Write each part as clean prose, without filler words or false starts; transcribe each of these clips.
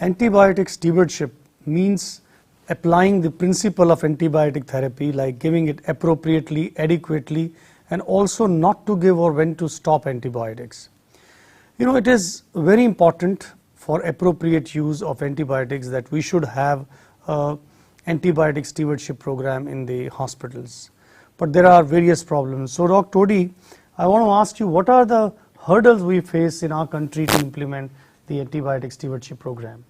Antibiotic stewardship means applying the principle of antibiotic therapy, like giving it appropriately, adequately, and also not to give or when to stop antibiotics. It is very important for appropriate use of antibiotics that we should have an antibiotic stewardship program in the hospitals. But there are various problems. So Dr. Todi, I want to ask you, what are the hurdles we face in our country to implement the antibiotic stewardship program?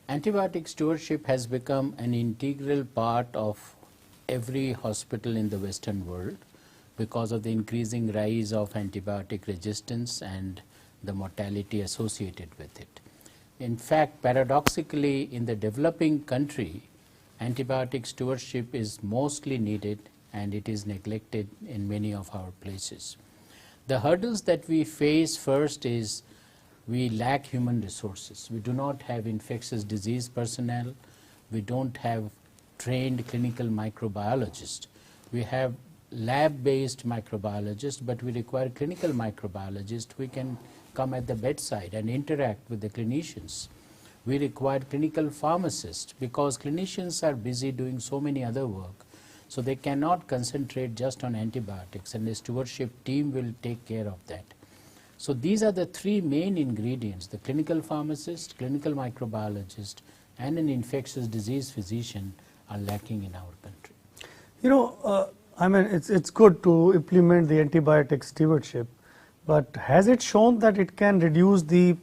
Antibiotic stewardship has become an integral part of every hospital in the Western world because of the increasing rise of antibiotic resistance and the mortality associated with it. In fact, paradoxically, in the developing country, antibiotic stewardship is mostly needed and it is neglected in many of our places. The hurdles that we face first is we lack human resources. We do not have infectious disease personnel. We don't have trained clinical microbiologists. We have lab-based microbiologists, but we require clinical microbiologists who can come at the bedside and interact with the clinicians. We require clinical pharmacists because clinicians are busy doing so many other work, so they cannot concentrate just on antibiotics, and the stewardship team will take care of that. So these are the three main ingredients: the clinical pharmacist, clinical microbiologist, and an infectious disease physician are lacking in our country. I mean, it's good to implement the antibiotic stewardship, but has it shown that it can reduce the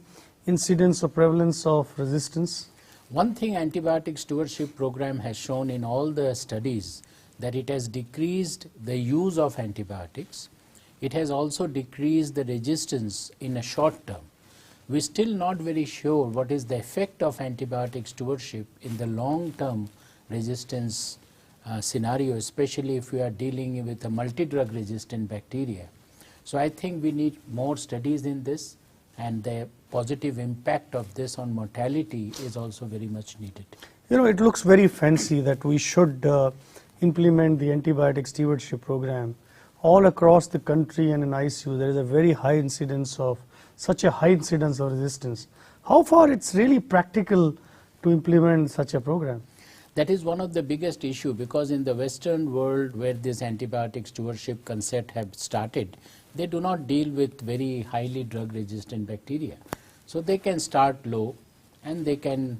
incidence or prevalence of resistance? One thing antibiotic stewardship program has shown in all the studies, that it has decreased the use of antibiotics. It has also decreased the resistance in a short term. We're still not very sure what is the effect of antibiotic stewardship in the long term resistance scenario, especially if we are dealing with a multi-drug resistant bacteria. So I think we need more studies in this, and the positive impact of this on mortality is also very much needed. It looks very fancy that we should implement the antibiotic stewardship program all across the country, and in ICU there is a very high incidence of resistance. How far it's really practical to implement such a program? That is one of the biggest issue, because in the Western world where this antibiotic stewardship concept have started, they do not deal with very highly drug resistant bacteria. So they can start low, and they can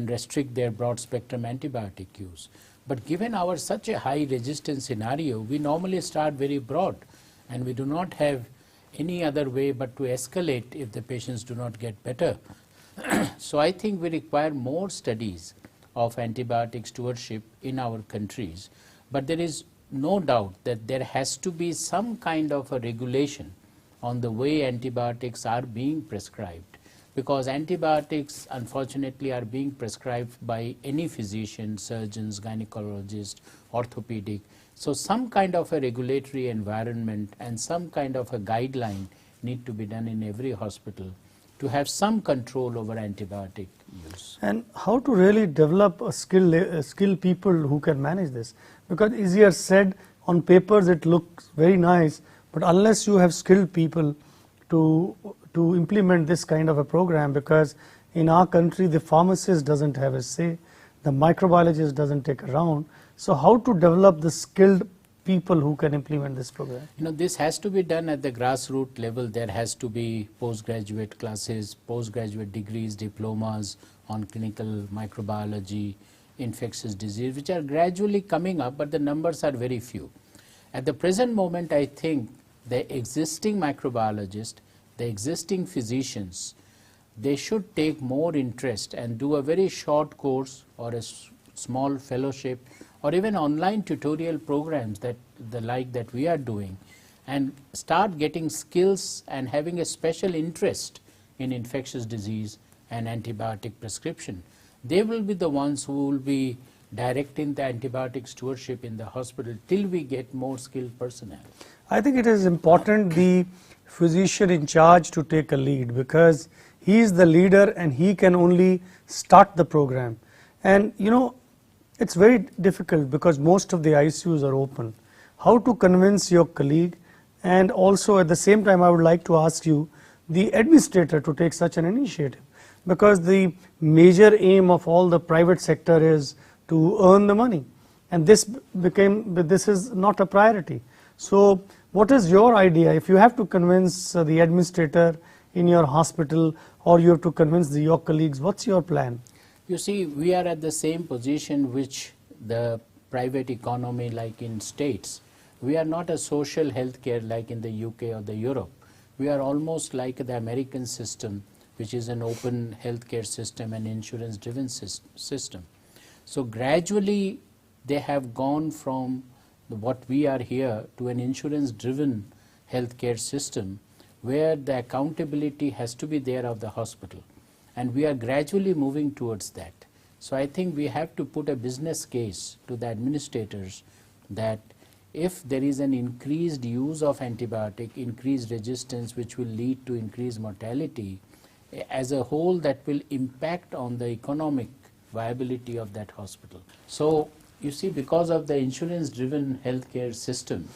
restrict their broad spectrum antibiotic use. But given our such a high resistance scenario, we normally start very broad, and we do not have any other way but to escalate if the patients do not get better. So I think we require more studies of antibiotic stewardship in our countries, but there is no doubt that there has to be some kind of a regulation on the way antibiotics are being prescribed, because antibiotics unfortunately are being prescribed by any physician, surgeons, gynecologists, orthopedic. So some kind of a regulatory environment and some kind of a guideline need to be done in every hospital to have some control over antibiotic use. And how to really develop a skilled people who can manage this? Because easier said, on papers it looks very nice, but unless you have skilled people to implement this kind of a program, because in our country the pharmacist doesn't have a say, the microbiologist doesn't take a round. So how to develop the skilled people who can implement this program? This has to be done at the grassroots level. There has to be postgraduate classes, postgraduate degrees, diplomas on clinical microbiology, infectious disease, which are gradually coming up, but the numbers are very few. At the present moment, I think the existing microbiologists, the existing physicians, they should take more interest and do a very short course or a small fellowship, or even online tutorial programs that we are doing, and start getting skills and having a special interest in infectious disease and antibiotic prescription. They will be the ones who will be directing the antibiotic stewardship in the hospital till we get more skilled personnel. I think it is important the physician in charge to take a lead, because he is the leader and he can only start the program. And it's very difficult because most of the ICUs are open. How to convince your colleague, and also at the same time I would like to ask you, the administrator, to take such an initiative, because the major aim of all the private sector is to earn the money, and this is not a priority. So what is your idea if you have to convince the administrator in your hospital, or you have to convince your colleagues? What's your plan? You see, we are at the same position which the private economy like in States. We are not a social health care like in the UK or the Europe. We are almost like the American system, which is an open healthcare system and insurance driven system. So gradually they have gone from what we are here to an insurance driven healthcare system, where the accountability has to be there of the hospital, and we are gradually moving towards that. So I think we have to put a business case to the administrators that if there is an increased use of antibiotic, increased resistance, which will lead to increased mortality, as a whole that will impact on the economic viability of that hospital. So you see, because of the insurance driven healthcare system,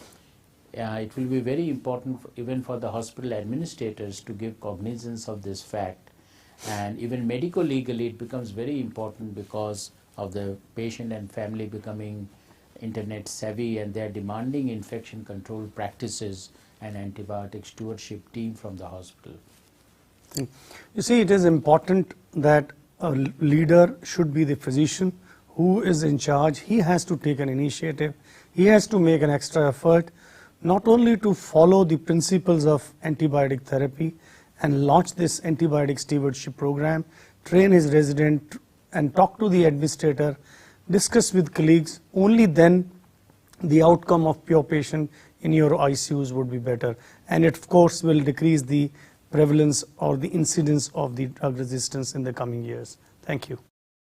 it will be very important even for the hospital administrators to give cognizance of this fact, and even medico legally it becomes very important because of the patient and family becoming internet savvy, and they are demanding infection control practices and antibiotic stewardship team from the hospital. You see, it is important that a leader should be the physician who is in charge. He has to take an initiative. He has to make an extra effort, not only to follow the principles of antibiotic therapy and launch this antibiotic stewardship program, train his resident and talk to the administrator, discuss with colleagues. Only then the outcome of pure patient in your ICUs would be better, and it of course will decrease the prevalence or the incidence of the drug resistance in the coming years. Thank you.